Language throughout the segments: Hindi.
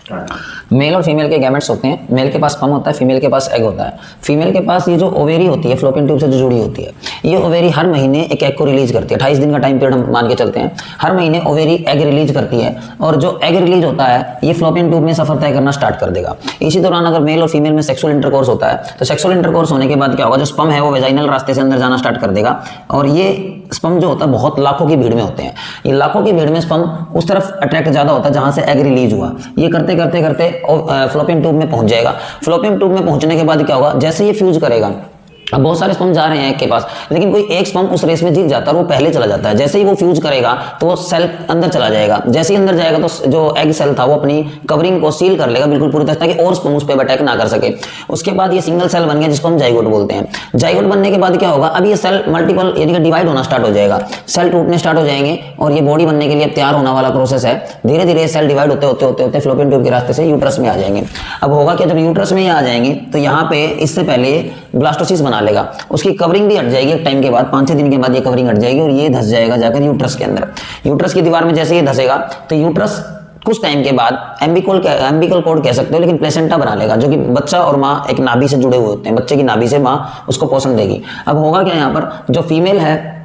मेल और फीमेल के गैमेट्स होते हैं। मेल के पास स्पर्म होता है, फीमेल के पास एग होता है। फीमेल के पास ये जो ओवेरी होती है फ्लोपियन ट्यूब से जो जुड़ी होती है, ये ओवेरी हर महीने एक एग को रिलीज करती है। 28 दिन का टाइम पीरियड हम मान के चलते हैं, हर महीने ओवेरी एग रिलीज करती है और जो एग रिलीज होता है ये फ्लोपियन ट्यूब में सफर तय करना स्टार्ट कर देगा। इसी दौरान अगर मेल और फीमेल में सेक्सुअल इंटरकोर्स होता है तो सेक्सुअल इंटरकोर्स होने के बाद क्या होगा, जो स्पर्म है वो वेजाइनल रास्ते से अंदर जाना स्टार्ट कर देगा और ये स्पर्म जो होता है बहुत लाखों की भीड़ में होते हैं। ये लाखों की भीड़ में स्पर्म उस तरफ अट्रैक्ट ज्यादा होता है जहां से एग रिलीज हुआ। ये करते करते करते फ्लोपियन ट्यूब में पहुंच जाएगा। फ्लोपियन ट्यूब में पहुंचने के बाद क्या होगा, जैसे ये फ्यूज करेगा, अब बहुत सारे स्पर्म जा रहे हैं एक के पास, लेकिन कोई एक स्पर्म उस रेस में जीत जाता है और वो पहले चला जाता है। जैसे ही वो फ्यूज करेगा तो वो सेल अंदर चला जाएगा। जैसे ही अंदर जाएगा तो जो एग सेल था वो अपनी कवरिंग को सील कर लेगा बिल्कुल पूरी तरह, ताकि और स्पर्म उस पर अटैक ना कर सके। उसके बाद ये सिंगल सेल बन गया जिसको हम जाइगोट बोलते हैं। जाइगोट बनने के बाद क्या होगा, अब ये सेल मल्टीपल यानी कि डिवाइड होना स्टार्ट हो जाएगा, सेल टूटने स्टार्ट हो जाएंगे और ये बॉडी बनने के लिए अब तैयार होने वाला प्रोसेस है। धीरे धीरे सेल डिवाइड होते होते होते होते फ्लोपियन ट्यूब के रास्ते से यूट्रस में आ जाएंगे। अब होगा क्या, जब यूट्रस में आ जाएंगे तो यहाँ पे इससे पहले ब्लास्टोसिस बना लेगा, उसकी कवरिंग भी हट जाएगी एक टाइम के बाद, 5-6 दिन के बाद ये कवरिंग हट जाएगी और ये धस जाएगा जाकर यूट्रस के अंदर। यूट्रस की दीवार में जैसे ये धसेगा तो यूट्रस कुछ टाइम के बाद एम्बिकल कॉर्ड कह सकते हो, लेकिन प्लेसेंटा बना लेगा, जो कि बच्चा और माँ एक नाभि से जुड़े हुए होते हैं। बच्चे की नाभि से माँ उसको पोषण देगी। अब होगा क्या, यहाँ पर जो फीमेल है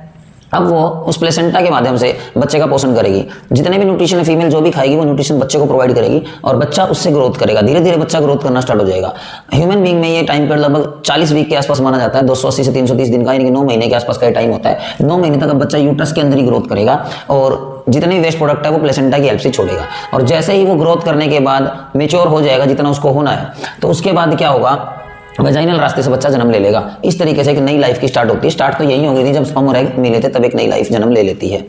अब वो उस प्लेसेंटा के माध्यम से बच्चे का पोषण करेगी। जितने भी न्यूट्रिशन है फीमेल जो भी खाएगी वो न्यूट्रिशन बच्चे को प्रोवाइड करेगी और बच्चा उससे ग्रोथ करेगा। धीरे धीरे बच्चा ग्रोथ करना स्टार्ट हो जाएगा। ह्यूमन बीइंग में ये टाइम पीरियड लगभग 40 वीक के आसपास माना जाता है, 280 से 330 दिन का, यानी कि 9 महीने के आसपास का टाइम होता है। 9 महीने तक अब बच्चा यूट्रस के अंदर ही ग्रोथ करेगा और जितने वेस्ट प्रोडक्ट है वो प्लेसेंटा की हेल्प से छोड़ेगा। और जैसे ही वो ग्रोथ करने के बाद मेच्योर हो जाएगा जितना उसको होना है, तो उसके बाद क्या होगा, वेजाइनल रास्ते से बच्चा जन्म ले लेगा। इस तरीके से एक नई लाइफ की स्टार्ट होती है। स्टार्ट तो यही हो गई थी जब स्पर्म और एग मिले थे, तब एक नई लाइफ जन्म ले लेती है।